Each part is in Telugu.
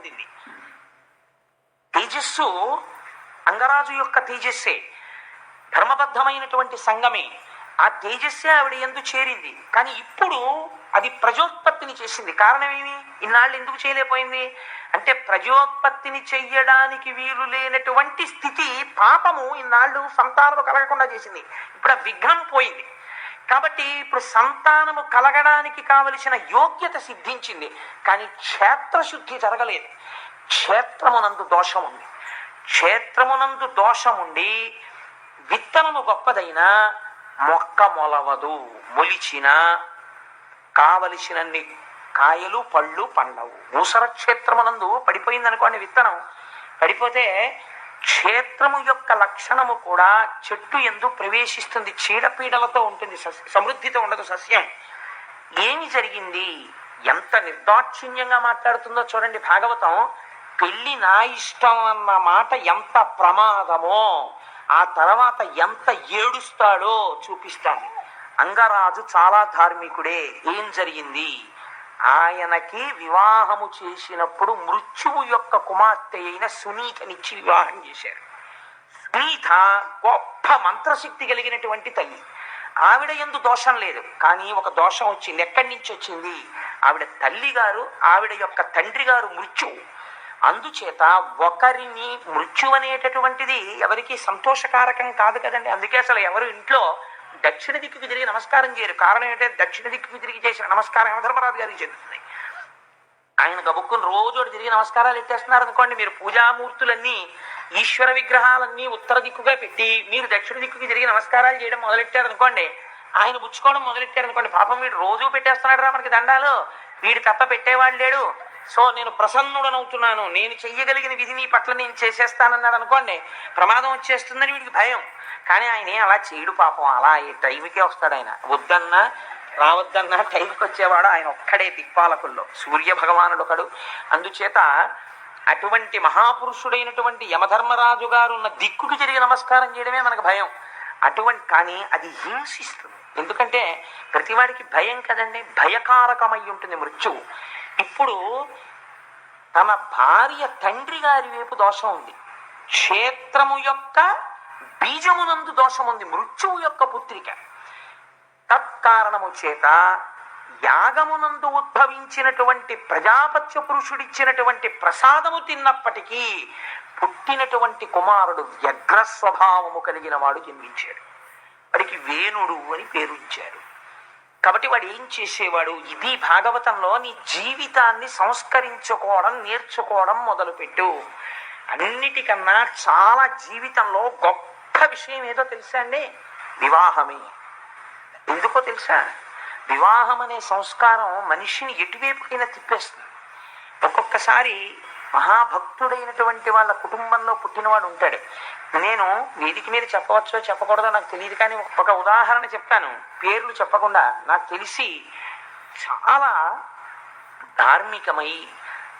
పొందింది. తేజస్సు అంగరాజు యొక్క తేజస్సే, ధర్మబద్ధమైనటువంటి సంగమే. ఆ తేజస్సే ఆవిడ యందు చేరింది. కానీ ఇప్పుడు అది ప్రజోత్పత్తిని చేసింది. కారణమేమి? ఇన్నాళ్ళు ఎందుకు చేయలేకపోయింది అంటే ప్రజోత్పత్తిని చెయ్యడానికి వీలు లేనటువంటి స్థితి పాపము ఇన్నాళ్ళు సంతానము కలగకుండా చేసింది. ఇప్పుడు ఆ విఘ్నం పోయింది. కాబట్టి ఇప్పుడు సంతానము కలగడానికి కావలసిన యోగ్యత సిద్ధించింది. కానీ క్షేత్రశుద్ధి జరగలేదు. క్షేత్రమునందు దోషం ఉంది. క్షేత్రమునందు దోషముండి విత్తనము గొప్పదైనా మొక్క మొలవదు. మొలిచిన కావలసినన్ని కాయలు పళ్ళు పండవు. ఊసర క్షేత్రమునందు పడిపోయింది అనుకోండి, విత్తనం పడిపోతే క్షేత్రము యొక్క లక్షణము కూడా చెట్టు ఎందు ప్రవేశిస్తుంది. చీడపీడలతో ఉంటుంది, సమృద్ధితో ఉండదు సస్యం. ఏమి జరిగింది? ఎంత నిర్దాక్షిణ్యంగా మాట్లాడుతుందో చూడండి భాగవతం. పెళ్లి నా ఇష్టం అన్న మాట ఎంత ప్రమాదమో ఆ తర్వాత ఎంత ఏడుస్తాడో చూపిస్తాను. అంగరాజు చాలా ధార్మికుడే. ఏం జరిగింది? ఆయనకి వివాహము చేసినప్పుడు మృత్యువు యొక్క కుమార్తె అయిన సునీతనిచ్చి వివాహం చేశారు. సునీత గొప్ప మంత్రశక్తి కలిగినటువంటి తల్లి. ఆవిడ యందు దోషం లేదు. కానీ ఒక దోషం వచ్చింది. ఎక్కడి నుంచి వచ్చింది? ఆవిడ తల్లి గారు, ఆవిడ యొక్క తండ్రి గారు మృత్యువు. అందుచేత ఒకరిని మృత్యు అనేటటువంటిది ఎవరికి సంతోషకారకం కాదు కదండి. అందుకే అసలు ఎవరు ఇంట్లో దక్షిణ దిక్కుకి తిరిగి నమస్కారం చేయరు. కారణం ఏంటంటే దక్షిణ దిక్కుకి తిరిగి చేసిన నమస్కారం యమధర్మరాజు గారికి చెందుతుంది. ఆయన గబుక్కుని రోజు తిరిగి నమస్కారాలు ఎట్టేస్తున్నారు అనుకోండి, మీరు పూజామూర్తులన్నీ ఈశ్వర విగ్రహాలన్నీ ఉత్తర దిక్కుగా పెట్టి మీరు దక్షిణ దిక్కుకి తిరిగి నమస్కారాలు చేయడం మొదలెట్టారు అనుకోండి, ఆయన పుచ్చుకోవడం మొదలెట్టారు అనుకోండి, పాపం వీడు రోజు పెట్టేస్తున్నాడు రా మనకి దండాలు, వీడు తప్ప పెట్టేవాడు లేడు, సో నేను ప్రసన్నుడనవుతున్నాను, నేను చెయ్యగలిగిన విధి నీ పట్ల నేను చేసేస్తానన్నాడు అనుకోండి, ప్రమాదం వచ్చేస్తుందని వీడికి భయం. కానీ ఆయన అలా చేయడు పాపం. అలా టైంకే వస్తాడు ఆయన. వద్దన్నా రావద్దన్నా టైంకి వచ్చేవాడు ఆయన ఒక్కడే దిక్పాలకుల్లో. సూర్య భగవానుడు ఒకడు. అందుచేత అటువంటి మహాపురుషుడైనటువంటి యమధర్మరాజు గారు ఉన్న దిక్కుకి తిరిగి నమస్కారం చేయడమే మనకు భయం. కానీ అది హింసిస్తుంది. ఎందుకంటే ప్రతివాడికి భయం కదండి, భయకారకమై ఉంటుంది మృత్యువు. ఇప్పుడు తన భార్య తండ్రి గారి వైపు దోషం ఉంది, క్షేత్రము యొక్క బీజమునందు దోషం ఉంది, మృత్యువు యొక్క పుత్రిక. తత్కారణము చేత యాగమునందు ఉద్భవించినటువంటి ప్రజాపత్య పురుషుడిచ్చినటువంటి ప్రసాదము తిన్నప్పటికీ పుట్టినటువంటి కుమారుడు వ్యగ్ర స్వభావము కలిగిన వాడు జన్మించాడు. వాడికి వేణుడు అని పేరు ఇచ్చారు. కాబట్టి వాడు ఏం చేసేవాడు? ఇది భాగవతంలో నీ జీవితాన్ని సంస్కరించుకోవడం నేర్చుకోవడం మొదలుపెట్టు. అన్నిటికన్నా చాలా జీవితంలో గొప్ప విషయం ఏదో తెలుసా అండి? వివాహమే. ఎందుకో తెలుసా? వివాహం అనే సంస్కారం మనిషిని ఎటువైపుకైనా తిప్పేస్తుంది. ఒక్కొక్కసారి మహాభక్తుడైనటువంటి వాళ్ళ కుటుంబంలో పుట్టినవాడు ఉంటాడు. నేను వేదిక మీద చెప్పవచ్చో చెప్పకూడదో నాకు తెలియదు, కానీ ఒక ఉదాహరణ చెప్తాను, పేర్లు చెప్పకుండా. నాకు తెలిసి చాలా ధార్మికమై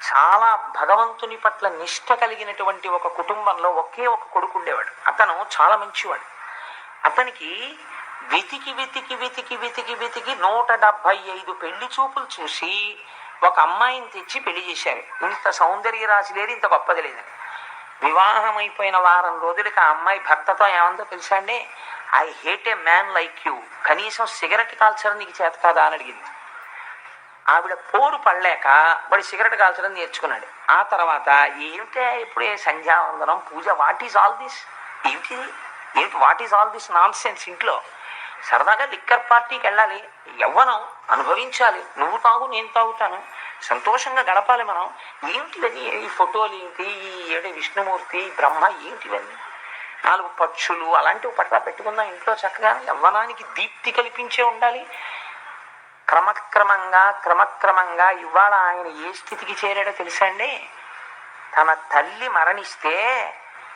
చాలా భగవంతుని పట్ల నిష్ఠ కలిగినటువంటి ఒక కుటుంబంలో ఒకే ఒక కొడుకు ఉండేవాడు. అతను చాలా మంచివాడు. అతనికి వెతికి వెతికి వెతికి వెతికి వెతికి 175 పెళ్లి చూపులు చూసి ఒక అమ్మాయిని తెచ్చి పెళ్లి చేశారు. ఇంత సౌందర్య రాశి లేదు, ఇంత గొప్పది లేదని. వివాహం అయిపోయిన వారం రోజులకి ఆ అమ్మాయి భర్తతో ఏమందో తెలుసా అండి? I hate A man like you, కనీసం సిగరెట్ కాల్చడం నీకు చేత కాదా అని అడిగింది. ఆవిడ పోరు పడలేక వాడు సిగరెట్ కాల్చడం నేర్చుకున్నాడు. ఆ తర్వాత ఏమిటే ఇప్పుడే సంధ్యావందనం పూజ, వాట్ ఈజ్ ఆల్ దిస్? ఏమిటి what is all this non sense? ఇంట్లో సరదాగా లిక్కర్ పార్టీకి వెళ్ళాలి, యవ్వనం అనుభవించాలి, నువ్వు తాగు నేను తాగుతాను, సంతోషంగా గడపాలి మనం. ఏంటివన్నీ? ఈ ఫోటోలు ఏంటి, ఈ విష్ణుమూర్తి బ్రహ్మ ఏంటివన్నీ? 4 పక్షులు అలాంటివి పట్ల పెట్టుకుందాం ఇంట్లో, చక్కగా యవ్వనానికి దీప్తి కల్పించే ఉండాలి. క్రమక్రమంగా ఇవాళ ఆయన ఏ స్థితికి చేరాడో తెలుసా అండి? తన తల్లి మరణిస్తే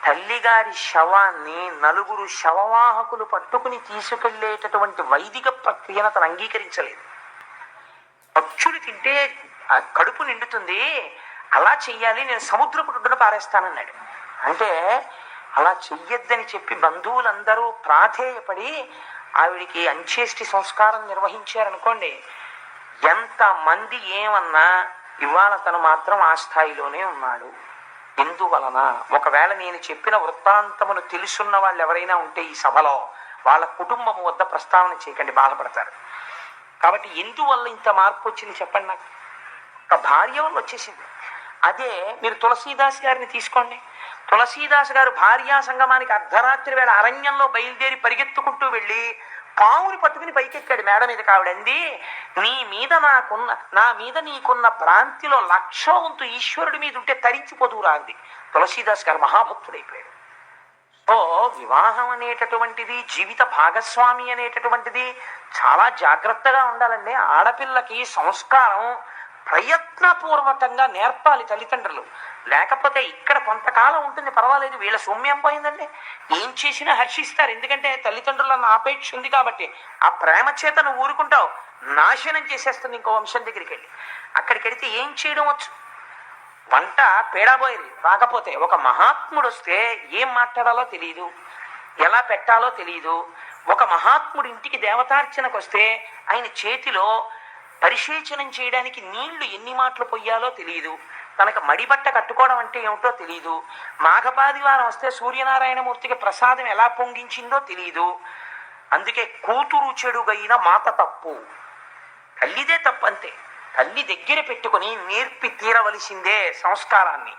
తల్లిగారి శవాన్ని 4 శవవాహకులు పట్టుకుని తీసుకెళ్లేటటువంటి వైదిక ప్రక్రియను అతను అంగీకరించలేదు. పక్షులు తింటే కడుపు నిండుతుంది, అలా చెయ్యాలి, నేను సముద్రపు ఒడ్డున పారేస్తానన్నాడు. అంటే అలా చెయ్యొద్దని చెప్పి బంధువులందరూ ప్రాధేయపడి ఆవిడికి అంత్యేష్టి సంస్కారం నిర్వహించారనుకోండి, ఎంతమంది ఏమన్నా ఇవాళ తను మాత్రం ఆ స్థాయిలోనే ఉన్నాడు. ఎందువలన? ఒకవేళ నేను చెప్పిన వృత్తాంతమును తెలుసున్న వాళ్ళు ఎవరైనా ఉంటే ఈ సభలో వాళ్ళ కుటుంబము వద్ద ప్రస్తావన చేయకండి, బాధపడతారు. కాబట్టి ఎందువల్ల ఇంత మార్పు వచ్చింది చెప్పండి నాకు. ఒక భార్య వల్ల వచ్చేసింది. అదే మీరు తులసీదాస్ గారిని తీసుకోండి. తులసీదాస్ గారు భార్యా సంగమానికి అర్ధరాత్రి వేళ అరణ్యంలో బయలుదేరి పరిగెత్తుకుంటూ వెళ్ళి పావుని పట్టుకుని పైకెక్కాడు మేడ మీద. కావిడంది, నా మీద నీకున్న భ్రాంతిలో 1,00,000 వంతు ఈశ్వరుడి మీద ఉంటే తరించిపోదురా అంది. తులసీదాస్ గారు మహాభక్తుడైపోయాడు. సో వివాహం అనేటటువంటిది, జీవిత భాగస్వామి అనేటటువంటిది చాలా జాగ్రత్తగా ఉండాలండి. ఆడపిల్లకి సంస్కారం ప్రయత్నపూర్వకంగా నేర్పాలి తల్లిదండ్రులు. లేకపోతే ఇక్కడ కొంతకాలం ఉంటుంది, పర్వాలేదు, వీళ్ళ సొమ్యం పోయిందండి, ఏం చేసినా హర్షిస్తారు. ఎందుకంటే తల్లిదండ్రులన్న ఆపేక్ష ఉంది కాబట్టి. ఆ ప్రేమ చేత నువ్వు ఊరుకుంటావు, నాశనం చేసేస్తుంది ఇంకో వంశం దగ్గరికి వెళ్ళి. అక్కడికి వెళితే ఏం చేయడం వచ్చు? వంట పేడాబోయేది రాకపోతే ఒక మహాత్ముడు వస్తే ఏం మాట్లాడాలో తెలియదు, ఎలా పెట్టాలో తెలియదు. ఒక మహాత్ముడి ఇంటికి దేవతార్చనకు వస్తే ఆయన చేతిలో పరిశేచనం చేయడానికి నీళ్లు ఎన్ని మాటలు పొయ్యాలో తెలియదు. తనకు మడిబట్ట కట్టుకోవడం అంటే ఏమిటో తెలియదు. మాఘపాదివారం వస్తే సూర్యనారాయణమూర్తికి ప్రసాదం ఎలా పొంగించిందో తెలియదు. అందుకే కూతురు చెడుగైన మాత తప్పు, తల్లిదే తప్పు అంతే. తల్లి దగ్గర పెట్టుకుని నేర్పి తీరవలసిందే సంస్కారాన్ని.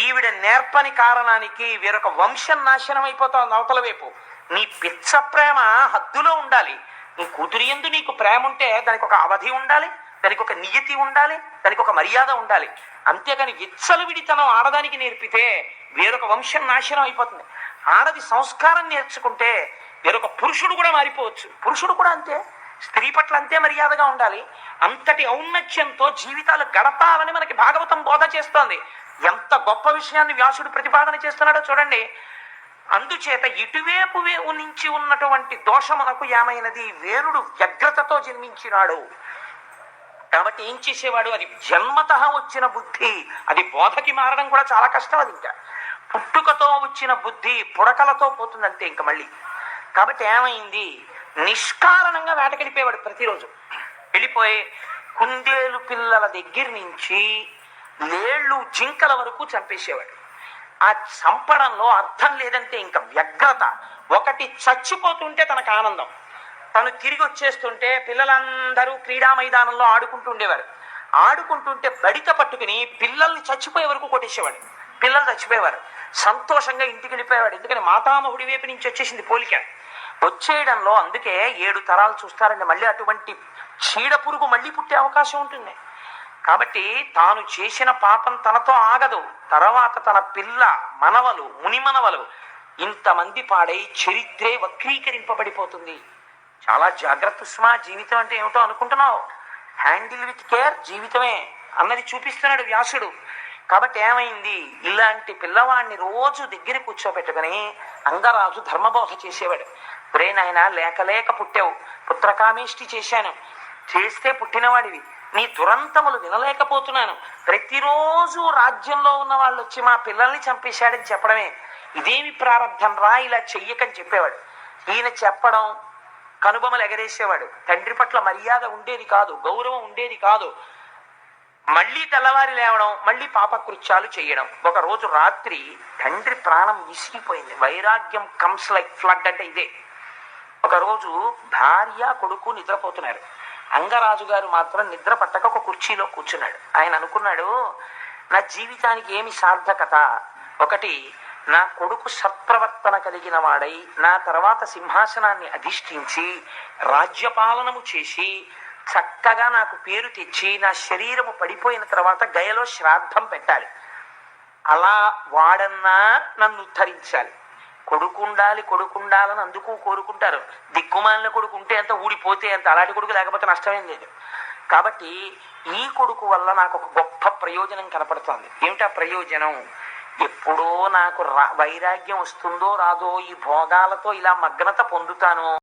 ఈవిడ నేర్పని కారణానికి వేరొక వంశం నాశనం అయిపోతావు అవతల వైపు. నీ పిచ్చ ప్రేమ హద్దులో ఉండాలి. నీ కూతురి యందు నీకు ప్రేమ ఉంటే దానికి ఒక అవధి ఉండాలి, దానికి ఒక నియతి ఉండాలి, దానికి ఒక మర్యాద ఉండాలి. అంతేగాని విచ్చలవిడితనం ఆడదానికి నేర్పితే వేరొక వంశం నాశనం అయిపోతుంది. ఆడది సంస్కారం నేర్చుకుంటే వేరొక పురుషుడు కూడా మారిపోవచ్చు. పురుషుడు కూడా అంతే, స్త్రీ పట్ల అంతే మర్యాదగా ఉండాలి. అంతటి ఔన్నత్యంతో జీవితాలు గడపాలని మనకి భాగవతం బోధ చేస్తోంది. ఎంత గొప్ప విషయాన్ని వ్యాసుడు ప్రతిపాదన చేస్తున్నాడో చూడండి. అందుచేత ఇటువైపు నుంచి ఉన్నటువంటి దోషమునకు ఏమైనది, వేరుడు వ్యగ్రతతో జన్మించినాడు కాబట్టి ఏం చేసేవాడు? అది జన్మత వచ్చిన బుద్ధి, అది బోధకి మారడం కూడా చాలా కష్టం. అది ఇంకా పుట్టుకతో వచ్చిన బుద్ధి పుడకలతో పోతుందంతే ఇంక మళ్ళీ. కాబట్టి ఏమైంది? నిష్కారణంగా వేటకెళ్ళిపోయేవాడు ప్రతిరోజు. వెళ్ళిపోయి కుందేలు పిల్లల దగ్గర నుంచి లేళ్ళు జింకల వరకు చంపేసేవాడు. ఆ చంపడంలో అర్థం లేదంటే ఇంకా వ్యగ్రత. ఒకటి చచ్చిపోతుంటే తనకు ఆనందం, తను తిరిగి వచ్చేస్తుంటే పిల్లలందరూ క్రీడా మైదానంలో ఆడుకుంటుండేవారు. ఆడుకుంటుంటే బడిత పట్టుకుని పిల్లల్ని చచ్చిపోయే వరకు కొట్టేసేవాడు. పిల్లలు చచ్చిపోయేవారు, సంతోషంగా ఇంటికి వెళ్ళిపోయేవాడు. ఎందుకని మాతామహుడి వైపు నుంచి వచ్చేసింది పోలిక. వచ్చేయడంలో అందుకే 7 తరాలు చూస్తారండి. మళ్ళీ అటువంటి చీడ పురుగు మళ్ళీ పుట్టే అవకాశం ఉంటుంది. కాబట్టి తాను చేసిన పాపం తనతో ఆగదు, తర్వాత తన పిల్ల మనవలు మునిమనవలు ఇంతమంది పాడై చరిత్రే వక్రీకరింపబడిపోతుంది. చాలా జాగ్రత్త సుమా. జీవితం అంటే ఏమిటో అనుకుంటున్నావు? హ్యాండిల్ విత్ కేర్ జీవితమే అన్నది చూపిస్తున్నాడు వ్యాసుడు. కాబట్టి ఏమైంది? ఇలాంటి పిల్లవాడిని రోజు దగ్గర కూర్చోబెట్టుకుని అంగరాజు ధర్మబోధ చేసేవాడు. ఒరే నాయన, లేక లేక పుట్టావు, పుత్రకామేష్టి చేశాను, చేస్తే పుట్టినవాడివి, నీ దురంతములు వినలేకపోతున్నాను. ప్రతిరోజు రాజ్యంలో ఉన్న వాళ్ళు వచ్చి మా పిల్లల్ని చంపేశాడని చెప్పడమే, ఇదేమి ప్రారంధం రా, ఇలా చెయ్యకని చెప్పేవాడు. ఈయన చెప్పడం, కనుబొమలు ఎగరేసేవాడు. తండ్రి పట్ల మర్యాద ఉండేది కాదు, గౌరవం ఉండేది కాదు. మళ్ళీ తెల్లవారి లేవడం, మళ్ళీ పాపకృత్యాలు చేయడం. ఒక రోజు రాత్రి తండ్రి ప్రాణం విసిగిపోయింది. వైరాగ్యం కమ్స్ లైక్ ఫ్లడ్ అంటే ఇదే. ఒకరోజు భార్య కొడుకు నిద్రపోతున్నారు. అంగరాజు గారు మాత్రం నిద్ర పట్టక ఒక కుర్చీలో కూర్చున్నాడు. ఆయన అనుకున్నాడు, నా జీవితానికి ఏమి సార్థకత? ఒకటి, నా కొడుకు సత్ప్రవర్తన కలిగిన వాడై నా తర్వాత సింహాసనాన్ని అధిష్ఠించి రాజ్యపాలనము చేసి చక్కగా నాకు పేరు తెచ్చి నా శరీరము పడిపోయిన తర్వాత గయలో శ్రాద్ధం పెట్టాలి. అలా వాడన్నా నన్ను ఉద్ధరించాలి. కొడుకుండాలని అందుకు కోరుకుంటారు. దిక్కుమాలిన కొడుకు ఉంటే అంత, ఊడిపోతే అంత, అలాంటి కొడుకు లేకపోతే నష్టమేం లేదు. కాబట్టి ఈ కొడుకు వల్ల నాకు ఒక గొప్ప ప్రయోజనం కనపడుతోంది. ఏమిటా ప్రయోజనం? ఎప్పుడో నాకు వైరాగ్యం వస్తుందో రాదో, ఈ భోగాలతో ఇలా మగ్నత పొందుతానో